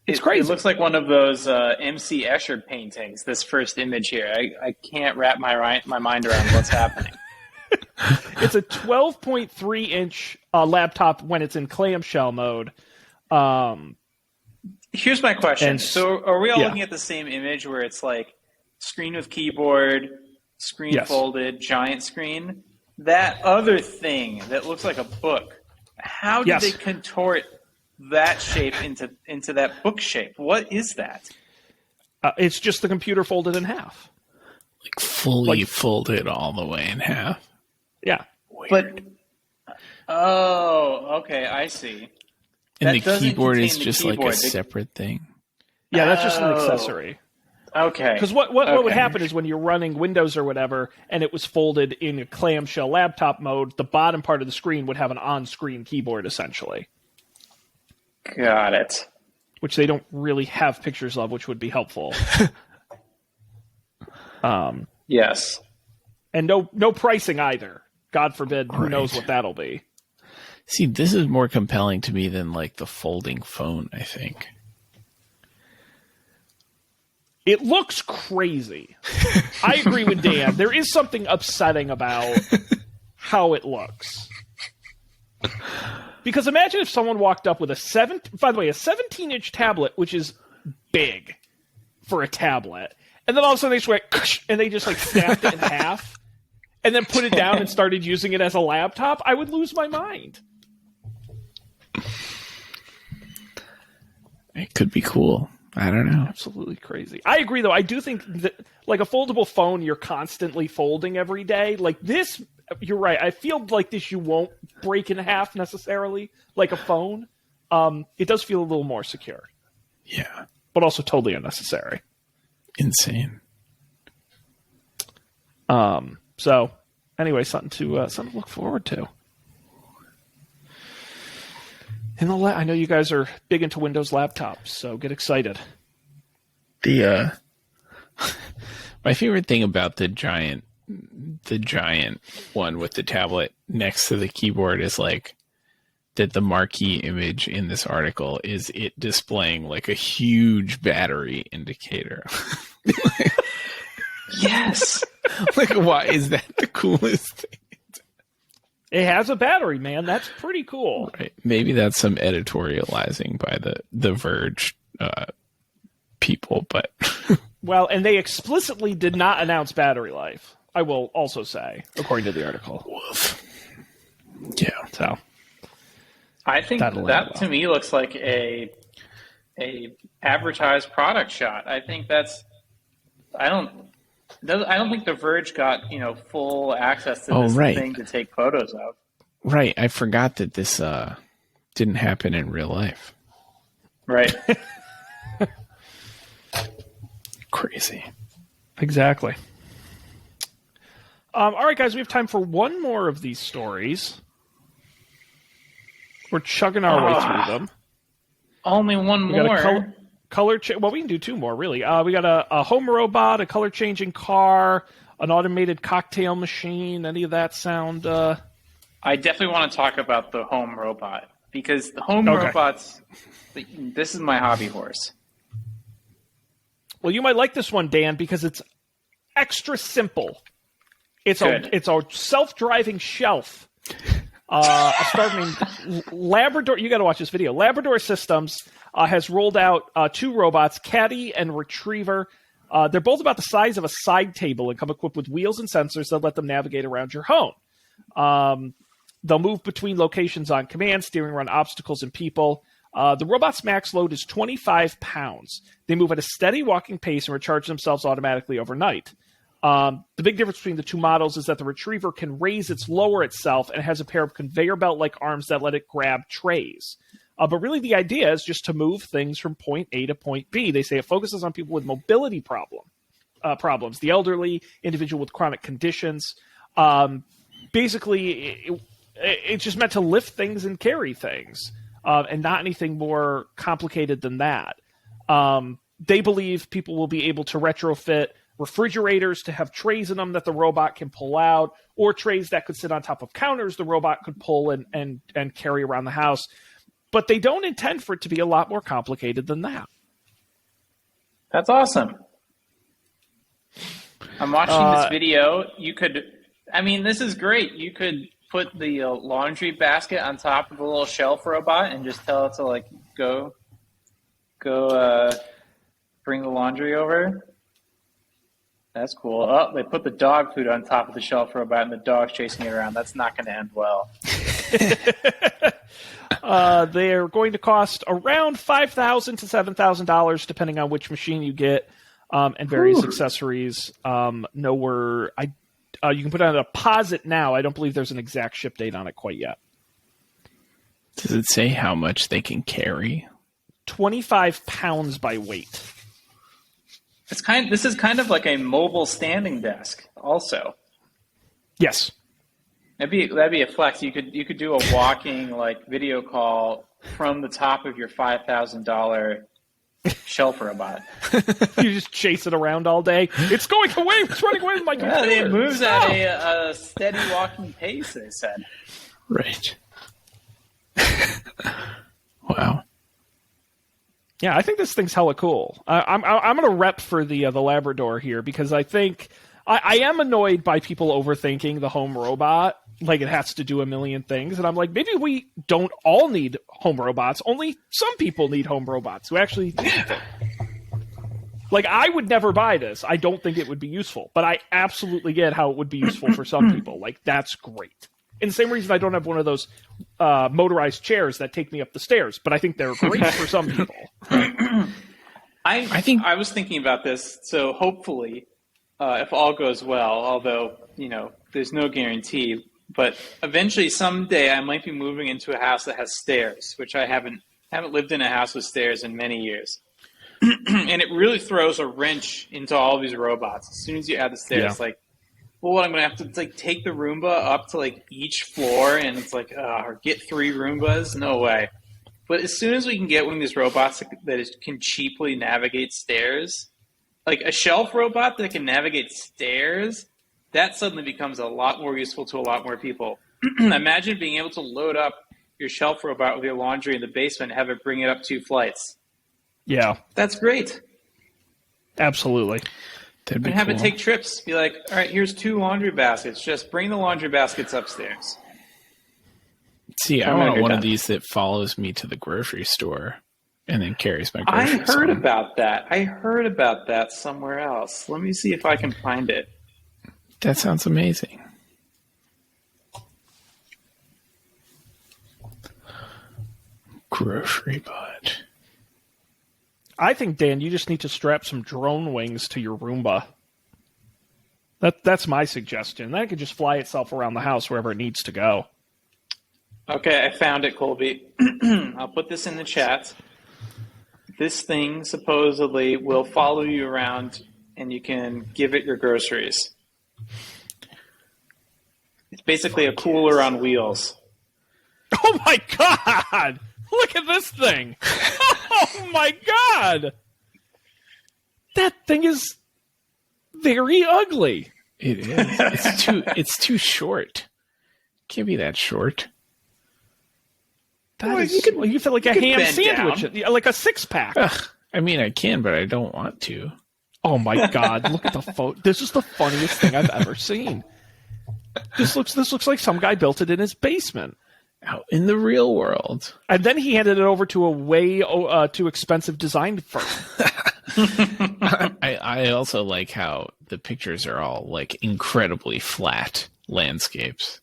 It's crazy. It looks like one of those MC Escher paintings. This first image here, I can't wrap my mind around what's happening. It's a 12.3-inch laptop when it's in clamshell mode. Here's my question. So are we all yeah. looking at the same image where it's like screen with keyboard, screen Yes. folded, giant screen. That other thing that looks like a book, how did they contort that shape into that book shape? What is that? It's just the computer folded in half. Like fully folded all the way in half. Yeah. But okay, I see. And That the keyboard is contain the just keyboard. like a separate thing. Yeah, that's just an accessory. Okay. Because what would happen is when you're running Windows or whatever, and it was folded in a clamshell laptop mode, the bottom part of the screen would have an on-screen keyboard, essentially. Got it. Which they don't really have pictures of, which would be helpful. Yes. And no pricing either. God forbid, who Right. knows what that'll be. See, this is more compelling to me than like the folding phone, I think. It looks crazy. I agree with Dan. There is something upsetting about how it looks. Because imagine if someone walked up with a 17-inch tablet, which is big for a tablet, and then all of a sudden they just went, and they just like snapped it in half, and then put it down and started using it as a laptop. I would lose my mind. It could be cool. I don't know. Absolutely crazy. I agree, though. I do think that, like a foldable phone, you're constantly folding every day. Like this, you're right. I feel like this you won't break in half necessarily, like a phone. It does feel a little more secure. Yeah. But also totally unnecessary. Insane. So, anyway, something to look forward to. I know you guys are big into Windows laptops, so get excited. My favorite thing about the giant one with the tablet next to the keyboard is like that the marquee image in this article is it displaying like a huge battery indicator. Yes. Like, why is that the coolest thing? It has a battery, man. That's pretty cool. Right. Maybe that's some editorializing by the Verge people, but Well, and they explicitly did not announce battery life, I will also say, according to the article. woof. Yeah. So I think that to me looks like a advertised product shot. I think I don't think The Verge got full access to this thing to take photos of. Right. I forgot that this didn't happen in real life. Right. Crazy. exactly. All right, guys, we have time for one more of these stories. We're chugging our way through them. Only one We got more. well, we can do two more, really. We got a home robot, a color-changing car, an automated cocktail machine. Any of that sound... I definitely want to talk about the home robot because the home robots, this is my hobby horse. Well, you might like this one, Dan, because it's extra simple. It's a self-driving shelf. A startup named Labrador. You got to watch this video. Labrador Systems has rolled out two robots, Caddy and Retriever. They're both about the size of a side table and come equipped with wheels and sensors that let them navigate around your home. They'll move between locations on command, steering around obstacles and people. The robot's max load is 25 pounds. They move at a steady walking pace and recharge themselves automatically overnight. The big difference between the two models is that the Retriever can lower itself and has a pair of conveyor belt-like arms that let it grab trays. But really the idea is just to move things from point A to point B. They say it focuses on people with mobility problems, the elderly, individual with chronic conditions. Basically, it's just meant to lift things and carry things, and not anything more complicated than that. They believe people will be able to retrofit refrigerators to have trays in them that the robot can pull out, or trays that could sit on top of counters the robot could pull and carry around the house. But they don't intend for it to be a lot more complicated than that. That's awesome. I'm watching this video. This is great. You could put the laundry basket on top of the little shelf robot and just tell it to go bring the laundry over. That's cool. Oh, they put the dog food on top of the shelf robot, and the dog's chasing it around. That's not going to end well. They're going to cost around $5,000 to $7,000, depending on which machine you get, and various accessories. You can put on a deposit now. I don't believe there's an exact ship date on it quite yet. Does it say how much they can carry? 25 pounds by weight. This is kind of like a mobile standing desk, also. Yes. That'd be a flex. You could do a walking video call from the top of your $5,000 shelf robot. You just chase it around all day. It's going away. It's running away with my computer. Yeah, it moves at a steady walking pace, they said. Right. Wow. Yeah, I think this thing's hella cool. I'm going to rep for the Labrador here because I think I am annoyed by people overthinking the home robot. Like it has to do a million things. And I'm like, maybe we don't all need home robots. Only some people need home robots who actually need them. Like, I would never buy this. I don't think it would be useful. But I absolutely get how it would be useful for some people. Like, that's great. And the same reason I don't have one of those motorized chairs that take me up the stairs. But I think they're great for some people. I was thinking about this. So hopefully, if all goes well, although, there's no guarantee, but eventually someday I might be moving into a house that has stairs, which I haven't lived in a house with stairs in many years. And it really throws a wrench into all these robots. As soon as you add the stairs, what I'm going to have to take the Roomba up to each floor, and it's or get 3 Roombas? No way. But as soon as we can get one of these robots that can cheaply navigate stairs, like a shelf robot that can navigate stairs, that suddenly becomes a lot more useful to a lot more people. Imagine being able to load up your shelf robot with your laundry in the basement and have it bring it up 2 flights. Yeah. That's great. Absolutely. And have it take trips. Be like, all right, here's 2 laundry baskets. Just bring the laundry baskets upstairs. See, I want one of these that follows me to the grocery store and then carries my groceries. I heard about that. I heard about that somewhere else. Let me see if I can find it. That sounds amazing. Grocery bot. I think, Dan, you just need to strap some drone wings to your Roomba. That's my suggestion. Then it could just fly itself around the house wherever it needs to go. Okay, I found it, Colby. I'll put this in the chat. This thing supposedly will follow you around, and you can give it your groceries. It's basically a cooler on wheels. Oh my god! Look at this thing! Oh my god! That thing is very ugly. It is. It's too short. Can't be that short. You feel like a ham sandwich, like a 6-pack. I mean, I can, but I don't want to. Oh my god! Look at the photo. This is the funniest thing I've ever seen. This looks like some guy built it in his basement. Out in the real world. And then he handed it over to a way too expensive design firm. I also like how the pictures are all incredibly flat landscapes.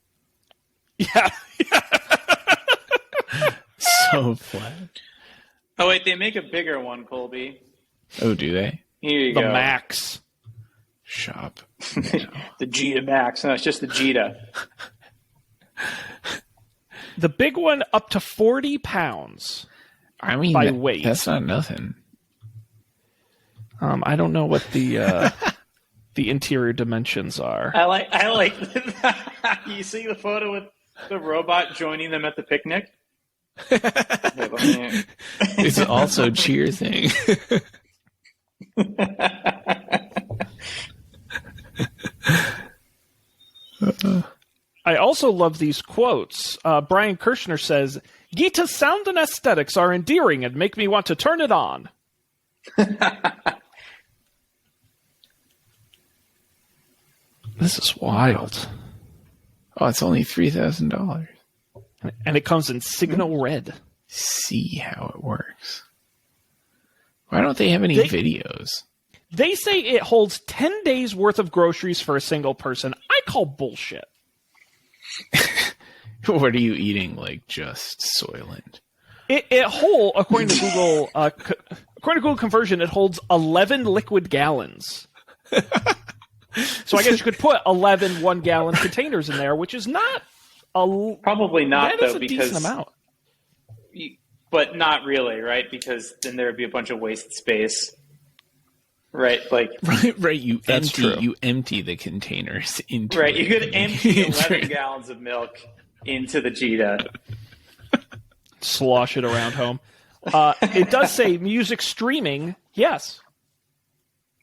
Yeah. So flat. Oh, wait, they make a bigger one, Colby. Oh, do they? Here you go. The Max. Shop. The Jita Max. No, it's just the Jita. The big one up to 40 pounds. I mean, by weight. That's not nothing. I don't know what the interior dimensions are. I like you see the photo with the robot joining them at the picnic? It's also cheersing. I also love these quotes. Brian Kirshner says, Gita's sound and aesthetics are endearing and make me want to turn it on. This is wild. Oh, it's only $3,000. And it comes in signal red. See how it works. Why don't they have any videos? They say it holds 10 days worth of groceries for a single person. I call bullshit. What are you eating? Like just Soylent? It whole, according to Google, according to Google conversion, it holds 11 liquid gallons. So I guess you could put 11 1-gallon containers in there, which is not probably not that though, is a because decent amount. But not really, right? Because then there would be a bunch of wasted space, right? Like right. You empty the containers into right. You could empty 11 gallons of milk into the Jita. Slosh it around home. It does say music streaming. Yes.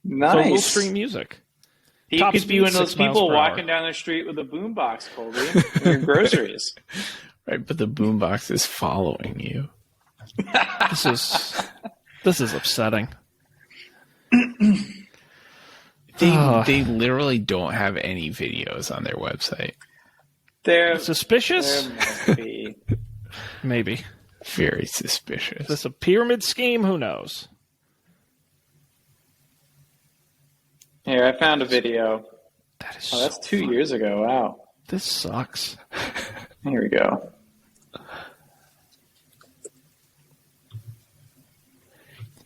Nice. So we'll stream music. You could be one of those people walking down the street with a boombox, Colby, and your groceries. Right, but the boombox is following you. This is upsetting. They literally don't have any videos on their website. They're suspicious? There must be. Maybe. Very suspicious. Is this a pyramid scheme? Who knows? Here, I found a video. That's 2 years ago. Wow. This sucks. Here we go.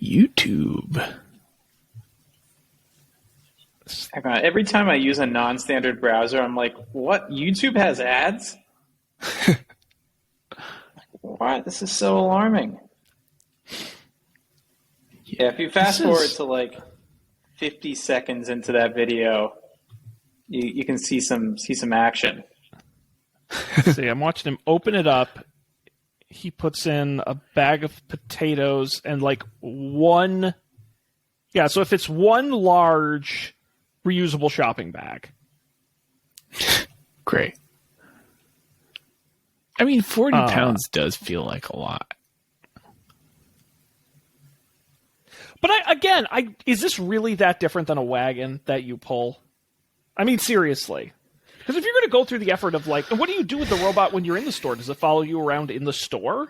YouTube. Hang on. Every time I use a non-standard browser, I'm like, what? YouTube has ads? Why? This is so alarming. Yeah, if you fast forward to like 50 seconds into that video, you can see some action. See, I'm watching him open it up. He puts in a bag of potatoes and like one. Yeah, so if it's one large reusable shopping bag. Great. I mean, 40 pounds does feel like a lot. But is this really that different than a wagon that you pull? I mean, seriously. Because if you're going to go through the effort of like, what do you do with the robot when you're in the store? Does it follow you around in the store?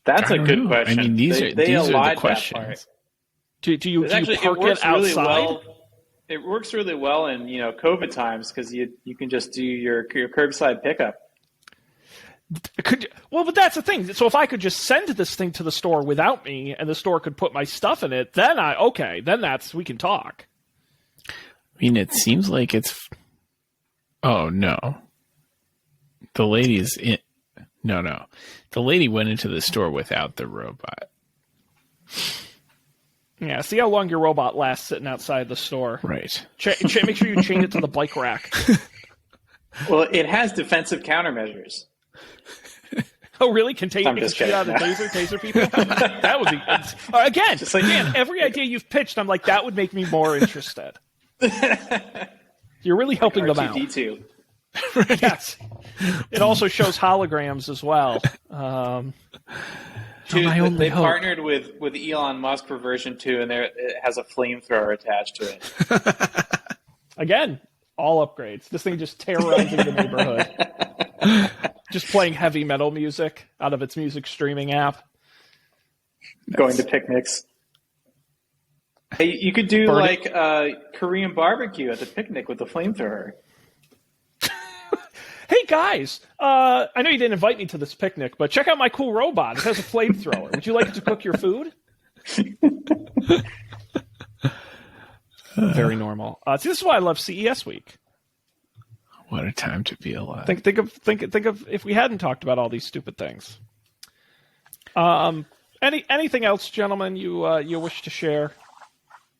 That's a good question. I mean, these are the questions. Do you park it outside? Really well. It works really well in COVID times because you can just do your curbside pickup. But that's the thing. So if I could just send this thing to the store without me, and the store could put my stuff in it, then we can talk. I mean, it seems like it's. Oh no. The lady's in. No. The lady went into the store without the robot. Yeah, see how long your robot lasts sitting outside the store. Right. Make sure you chain it to the bike rack. Well, it has defensive countermeasures. Oh, really? Can shoot out a taser people? That would be... Again, every idea you've pitched, I'm like, that would make me more interested. You're really helping them out. R2-D2. Yes. It also shows holograms as well. They partnered with Elon Musk for version 2, and it has a flamethrower attached to it. Again, all upgrades. This thing just terrorizing the neighborhood. Just playing heavy metal music out of its music streaming app. Going to picnics. Hey, you could do Korean barbecue at the picnic with the flamethrower. Hey guys, I know you didn't invite me to this picnic, but check out my cool robot. It has a flamethrower. Would you like it to cook your food? Very normal. See, this is why I love CES week. What a time to be alive. Think of if we hadn't talked about all these stupid things. Anything else, gentlemen? You wish to share?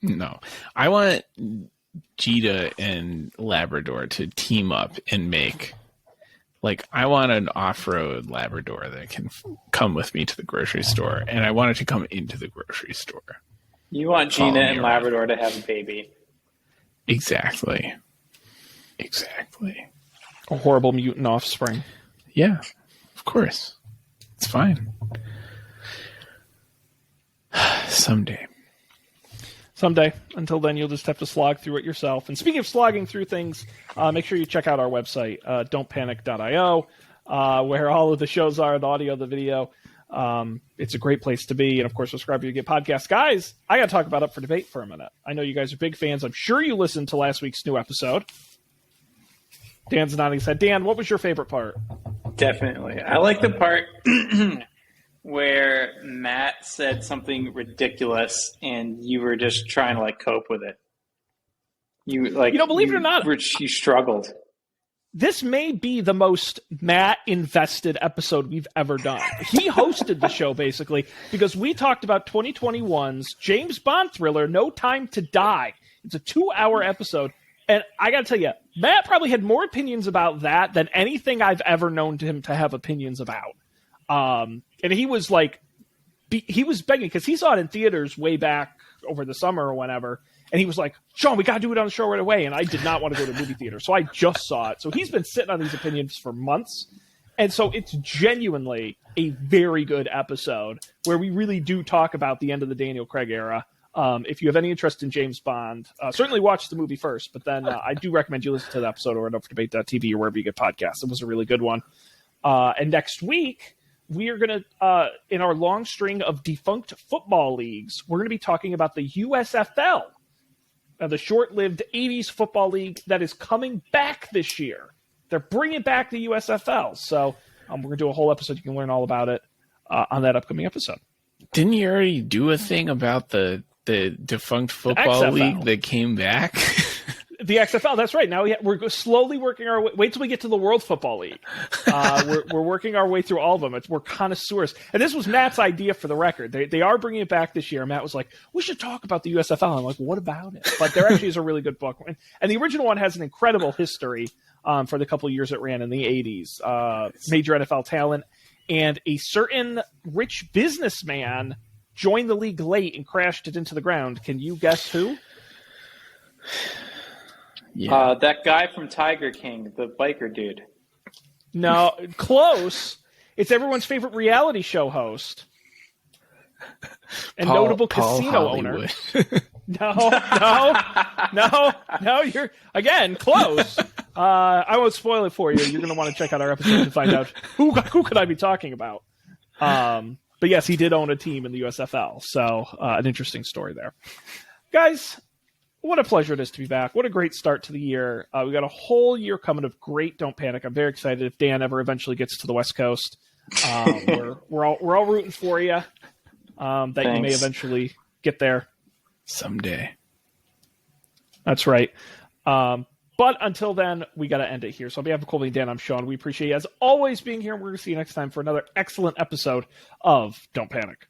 No, I want Jita and Labrador to team up and make. I want an off-road Labrador that can come with me to the grocery store, and I want it to come into the grocery store. You want Gina and Labrador to have a baby. Exactly. A horrible mutant offspring. Yeah, of course. It's fine. Someday. Until then, you'll just have to slog through it yourself. And speaking of slogging through things, make sure you check out our website, don'tpanic.io, where all of the shows are, the audio, the video. It's a great place to be. And, of course, subscribe to get podcasts. Guys, I got to talk about Up for Debate for a minute. I know you guys are big fans. I'm sure you listened to last week's new episode. Dan's nodding his head. Dan, what was your favorite part? Definitely. I like the part where Matt said something ridiculous and you were just trying to cope with it. Believe it or not, you struggled. This may be the most Matt-invested episode we've ever done. He hosted the show, basically, because we talked about 2021's James Bond thriller, No Time to Die. It's a 2-hour episode. And I got to tell you, Matt probably had more opinions about that than anything I've ever known him to have opinions about. And he was he was begging, because he saw it in theaters way back over the summer or whenever. And he was like, Sean, we got to do it on the show right away. And I did not want to go to the movie theater. So I just saw it. So he's been sitting on these opinions for months. And so it's genuinely a very good episode where we really do talk about the end of the Daniel Craig era. If you have any interest in James Bond, certainly watch the movie first. But then I do recommend you listen to the episode over at UpForDebate.tv or wherever you get podcasts. It was a really good one. And next week, we are going to, in our long string of defunct football leagues, we're going to be talking about the USFL. The short-lived 80s football league that is coming back this year. They're bringing back the USFL. So we're going to do a whole episode. You can learn all about it on that upcoming episode. Didn't you already do a thing about the defunct football league that came back? The XFL, that's right. Now we're slowly working our way. Wait till we get to the World Football League. We're working our way through all of them. We're connoisseurs. And this was Matt's idea, for the record. They are bringing it back this year. Matt was like, we should talk about the USFL. I'm like, what about it? But there actually is a really good book. And the original one has an incredible history for the couple of years it ran in the 80s. Major NFL talent. And a certain rich businessman joined the league late and crashed it into the ground. Can you guess who? Yeah. That guy from Tiger King, the biker dude. No, close. It's everyone's favorite reality show host and notable casino owner. No. You're again close. I won't spoil it for you. You're going to want to check out our episode to find out who could I be talking about. But yes, he did own a team in the USFL, so an interesting story there, guys. What a pleasure it is to be back. What a great start to the year. We got a whole year coming of great Don't Panic. I'm very excited if Dan ever eventually gets to the West Coast. We're all rooting for you that Thanks. You may eventually get there. Someday. That's right. But until then, we got to end it here. So on behalf of Colby and Dan, I'm Sean. We appreciate you, as always, being here. We're going to see you next time for another excellent episode of Don't Panic.